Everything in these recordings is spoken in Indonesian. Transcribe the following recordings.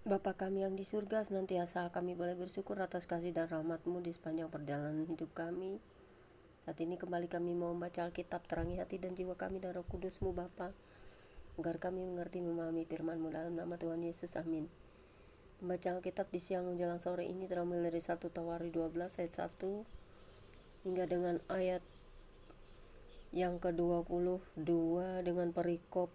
Bapa kami yang di surga, senantiasa kami boleh bersyukur atas kasih dan rahmat-Mu di sepanjang perjalanan hidup kami. Saat ini kembali kami mau membaca Alkitab, terangi hati dan jiwa kami dan Roh Kudus-Mu Bapa, agar kami mengerti memahami firman-Mu dalam nama Tuhan Yesus, amin. Pembacaan Alkitab di siang menjelang sore ini terambil dari 1 Tawari 12 ayat 1 hingga dengan ayat yang ke-22 dengan perikop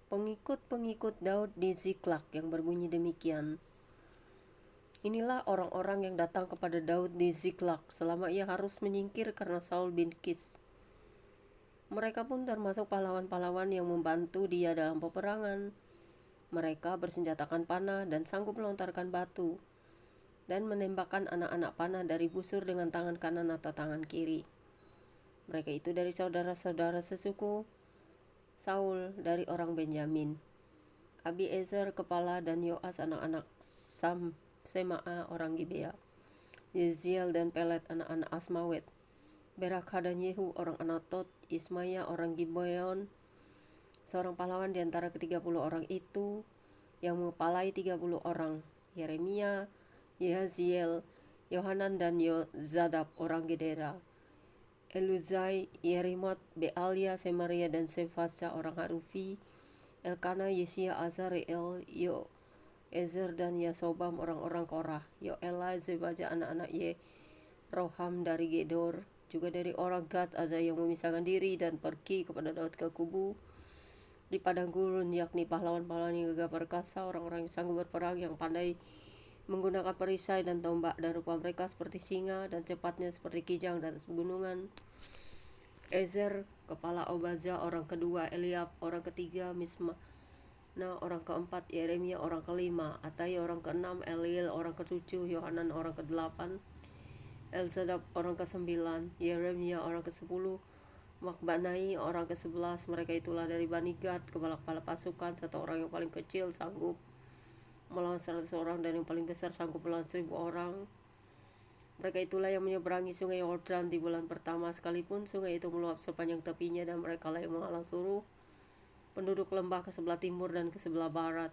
pengikut-pengikut Daud di Ziklag yang berbunyi demikian. Inilah orang-orang yang datang kepada Daud di Ziklag selama ia harus menyingkir karena Saul bin Kis. Mereka pun termasuk pahlawan-pahlawan yang membantu dia dalam peperangan. Mereka bersenjatakan panah dan sanggup melontarkan batu dan menembakkan anak-anak panah dari busur dengan tangan kanan atau tangan kiri. Mereka itu dari saudara-saudara sesuku Saul dari orang Benyamin. Abiezer kepala dan Yoas anak-anak Sema'a orang Gibea. Yeziel dan Pelet anak-anak Asmawet. Berakha dan Yehu orang Anatot. Ismaya orang Gibeon. Seorang pahlawan di antara ke-30 orang itu yang mengepalai 30 orang. Yeremia, Yehaziel, Yohanan dan Yozadab orang Gedera. Eluzai, Yerimot, Bealia, Semaria dan Sefasya orang Harufi. Elkana, Yesia, Azareel, Ezer dan Yasobam orang-orang Korah. Yoela, Zebaja anak-anak Yeroham dari Gedor. Juga dari orang Gad ada yang memisahkan diri dan pergi kepada Daud ke kubu di padang gurun, yakni pahlawan-pahlawan yang gagah perkasa, orang-orang yang sanggup berperang, yang pandai menggunakan perisai dan tombak, dan rupa mereka seperti singa dan cepatnya seperti kijang di atas pegunungan. Ezer kepala Obaza orang kedua, Eliab orang ketiga, Misma orang keempat, Yeremia orang kelima, Atai orang keenam, Eliel orang ketujuh, Yohanan orang kedelapan, Elzadab orang kesembilan, Yeremia orang kesepuluh, Makbanai orang ke-11. Mereka itulah dari Bani Gad, kepala-kepala pasukan. Satu orang yang paling kecil sanggup melawan 100 orang dan yang paling besar sanggup melawan 1000 orang. Mereka itulah yang menyeberangi sungai Yordan di bulan pertama, sekalipun sungai itu meluap sepanjang tepinya, dan mereka lah yang menghalang seluruh penduduk lembah ke sebelah timur dan ke sebelah barat.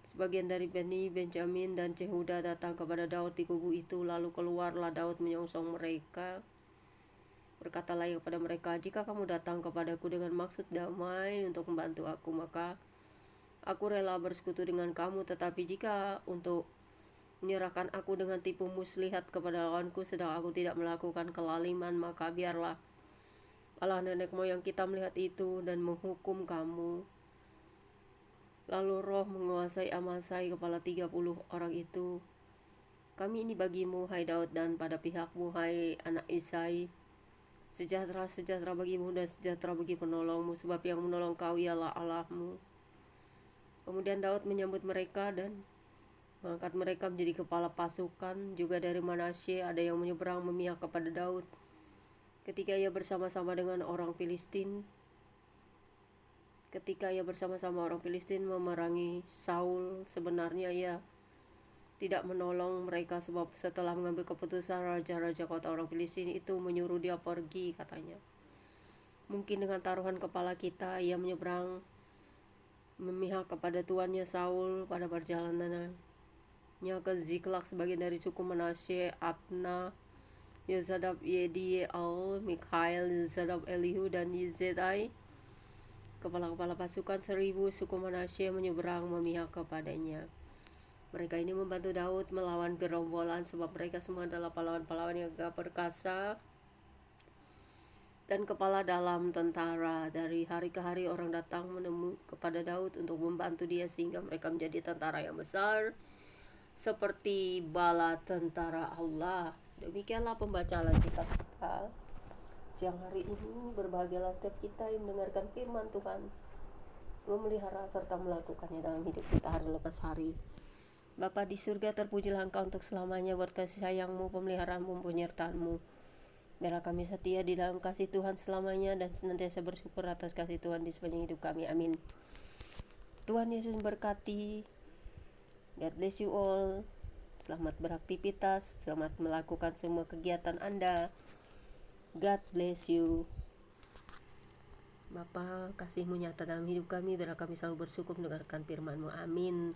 Sebagian dari Bani Benjamin dan Cehuda datang kepada Daud di kubu itu, lalu keluarlah Daud menyongsong mereka. Berkatalah ia kepada mereka, jika kamu datang kepadaku dengan maksud damai untuk membantu aku, maka aku rela bersekutu dengan kamu. Tetapi jika untuk menyerahkan aku dengan tipu muslihat kepada lawanku, sedang aku tidak melakukan kelaliman, maka biarlah Allah nenek moyang kita melihat itu dan menghukum kamu. Lalu roh menguasai Amasai kepala 30 orang itu. Kami ini bagimu, hai Daud, dan pada pihakmu, hai anak Isai. Sejahtera, sejahtera bagimu dan sejahtera bagi penolongmu, sebab yang menolong kau ialah Allahmu. Kemudian Daud menyambut mereka dan mengangkat mereka menjadi kepala pasukan. Juga dari Manasye ada yang menyeberang memihak kepada Daud ketika ia bersama-sama orang Filistin memerangi Saul. Sebenarnya ia tidak menolong mereka, sebab setelah mengambil keputusan, raja-raja kota orang Filistin itu menyuruh dia pergi, katanya. Mungkin dengan taruhan kepala kita ia menyeberang memihak kepada tuannya Saul pada perjalanannya ke Ziklag. Sebagian dari suku Manasye, Abna, Yozadab, Yediel, Mikhail, Yozadab, Elihu, dan Yizedai, kepala-kepala pasukan 1000 suku Manasye, menyeberang memihak kepadanya. Mereka ini membantu Daud melawan gerombolan, sebab mereka semua adalah pahlawan-pahlawan yang gagah perkasa dan kepala dalam tentara. Dari hari ke hari orang datang menemui kepada Daud untuk membantu dia, sehingga mereka menjadi tentara yang besar seperti bala tentara Allah. Demikianlah pembacaan kitab kita siang hari ini. Berbahagialah setiap kita yang mendengarkan firman Tuhan, memelihara serta melakukannya dalam hidup kita hari lepas hari. Bapa di surga, terpujilah Engkau untuk selamanya buat kasih sayang-Mu, pemeliharaanmu, penyertaan-Mu. Biarlah kami setia di dalam kasih Tuhan selamanya dan senantiasa bersyukur atas kasih Tuhan di sepanjang hidup kami. Amin. Tuhan Yesus memberkati. God bless you all. Selamat beraktivitas, selamat melakukan semua kegiatan Anda. God bless you. Bapa, kasih-Mu nyata dalam hidup kami, biarlah kami selalu bersyukur mendengarkan firman-Mu. Amin.